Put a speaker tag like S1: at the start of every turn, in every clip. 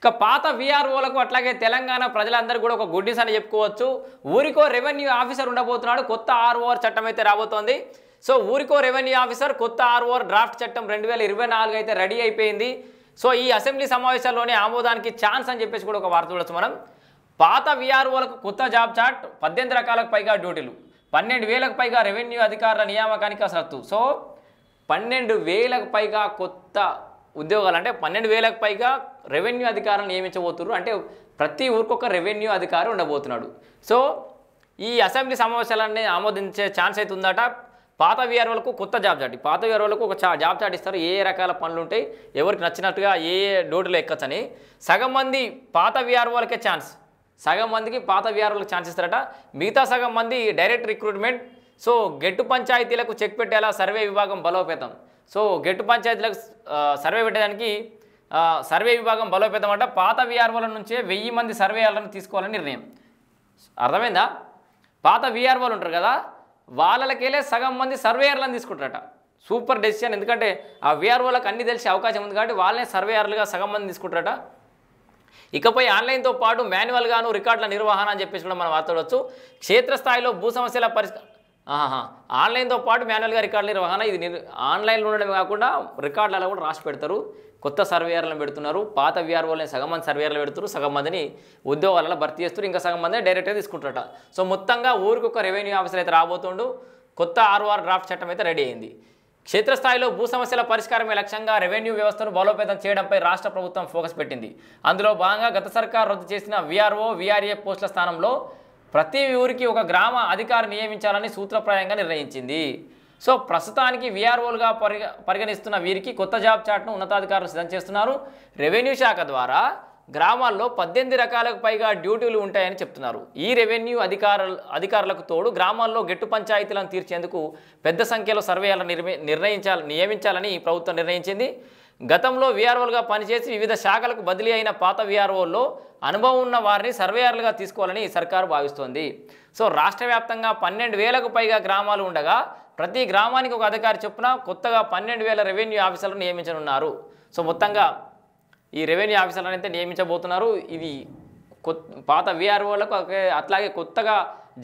S1: ఇక పాత వీఆర్ఓలకు అట్లాగే తెలంగాణ ప్రజలందరూ కూడా ఒక గుడ్ న్యూస్ అని చెప్పుకోవచ్చు. ఊరికో రెవెన్యూ ఆఫీసర్ ఉండబోతున్నాడు. కొత్త ఆర్ఓఆర్ చట్టం అయితే రాబోతోంది. సో ఊరికో రెవెన్యూ ఆఫీసర్ కొత్త ఆర్ఓఆర్ డ్రాఫ్ట్ చట్టం 2024 అయితే రెడీ అయిపోయింది. సో ఈ అసెంబ్లీ సమావేశాల్లోనే ఆమోదానికి ఛాన్స్ అని చెప్పేసి కూడా ఒక వార్త చూడొచ్చు మనం. పాత వీఆర్ఓలకు కొత్త జాబ్ చార్ట్, 18 రకాలకు పైగా డ్యూటీలు, 12,000కు పైగా రెవెన్యూ అధికారుల నియామకానికి కసరత్తు. సో 12,000కు పైగా కొత్త ఉద్యోగాలు, అంటే 12,000కు పైగా రెవెన్యూ అధికారులను నియమించబోతున్నారు. అంటే ప్రతి ఊరికొక రెవెన్యూ అధికారి ఉండబోతున్నాడు. సో ఈ అసెంబ్లీ సమావేశాలన్నీ ఆమోదించే ఛాన్స్ అయితే ఉందట. పాత వీఆర్ఓలకు కొత్త జాబ్ చార్ట్, పాత వీఆర్ఓలకు ఒక జాబ్ చార్ట్ ఇస్తారు. ఏ రకాల పనులు ఉంటాయి, ఎవరికి నచ్చినట్టుగా ఏ డ్యూటీలో ఎక్కచ్చని. సగం మంది పాత వీఆర్ఓలకే ఛాన్స్, సగం మందికి పాత వీఆర్ఓలకు ఛాన్స్ ఇస్తారట. మిగతా సగం మంది డైరెక్ట్ రిక్రూట్మెంట్. సో గెట్టు పంచాయతీలకు చెక్ పెట్టేలా సర్వే విభాగం బలోపేతం. సో గెట్టు పంచాయతీలకు సర్వే పెట్టడానికి సర్వే విభాగం బలోపేతం అంట. పాత వీఆర్ఓల నుంచే 1000 మంది సర్వేయాలను తీసుకోవాలని నిర్ణయం. అర్థమైందా? పాత వీఆర్ఓలు ఉంటారు కదా, వాళ్ళకెళ్ళే సగం మంది సర్వేయర్లను తీసుకుంటారట. Super decision. ఎందుకంటే ఆ వీఆర్ఓలకు అన్ని తెలిసే అవకాశం ఉంది కాబట్టి వాళ్ళనే సర్వేయర్లుగా సగం మంది తీసుకుంటారట. ఇకపై ఆన్లైన్తో పాటు మాన్యువల్గాను రికార్డుల నిర్వహణ అని చెప్పేసి కూడా మనం మాట్లాడవచ్చు. క్షేత్రస్థాయిలో భూ సమస్యల ఆన్లైన్తో పాటు మాన్యువల్గా రికార్డుల నిర్వహణ. ఇది ఆన్లైన్లో ఉండడమే కాకుండా రికార్డులలో కూడా రాసి పెడతారు. కొత్త సర్వేయర్లను పెడుతున్నారు. పాత వీఆర్ఓలని సగం మంది సర్వేయర్లు పెడుతున్నారు, సగం మందిని ఉద్యోగాలలో భర్తీ చేస్తారు, ఇంకా సగం మంది డైరెక్ట్గా తీసుకుంటారట. సో మొత్తంగా ఊరికి ఒక రెవెన్యూ ఆఫీసర్ అయితే రాబోతుండు. కొత్త ఆర్ఓఆర్ డ్రాఫ్ట్ చట్టం అయితే రెడీ అయింది. క్షేత్రస్థాయిలో భూ సమస్యల పరిష్కారమే లక్ష్యంగా రెవెన్యూ వ్యవస్థను బలోపేతం చేయడంపై రాష్ట్ర ప్రభుత్వం ఫోకస్ పెట్టింది. అందులో భాగంగా గత సర్కార్ రద్దు చేసిన వీఆర్ఓ, వీఆర్ఏ పోస్టుల స్థానంలో ప్రతి ఊరికి ఒక గ్రామ అధికారి నియమించాలని సూత్రప్రాయంగా నిర్ణయించింది. సో ప్రస్తుతానికి వీఆర్ఓలుగా పరిగణిస్తున్న వీరికి కొత్త జాబ్ చార్ట్ను ఉన్నతాధికారులు సిద్ధం చేస్తున్నారు. రెవెన్యూ శాఖ ద్వారా గ్రామాల్లో 18 రకాలకు పైగా డ్యూటీలు ఉంటాయని చెప్తున్నారు. ఈ రెవెన్యూ అధికారులకు తోడు గ్రామాల్లో గెట్టు పంచాయతీలను తీర్చేందుకు పెద్ద సంఖ్యలో సర్వేయాలను నియమించాలని ప్రభుత్వం నిర్ణయించింది. గతంలో వీఆర్ఓలుగా పనిచేసి వివిధ శాఖలకు బదిలీ అయిన పాత వీఆర్ఓల్లో అనుభవం ఉన్న వారిని సర్వేయర్లుగా తీసుకోవాలని సర్కారు భావిస్తోంది. సో రాష్ట్ర వ్యాప్తంగా 12,000కు పైగా గ్రామాలు ఉండగా ప్రతి గ్రామానికి ఒక అధికారి చొప్పున కొత్తగా 12,000 రెవెన్యూ ఆఫీసర్లను నియమించనున్నారు. సో మొత్తంగా ఈ రెవెన్యూ ఆఫీసర్లను అయితే నియమించబోతున్నారు. ఇది పాత వీఆర్ఓలకు అట్లాగే కొత్తగా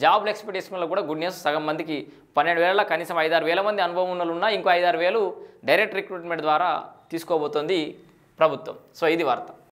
S1: జాబ్లు ఎక్స్పెక్టేషన్లో కూడా గుడ్ న్యూస్. సగం మందికి 12,000 కనీసం 5-6 వేల మంది అనుభవం ఉన్న ఉన్నా ఇంకో 5-6 వేలు డైరెక్ట్ రిక్రూట్మెంట్ ద్వారా తీసుకోబోతోంది ప్రభుత్వం. సో ఇది వార్త.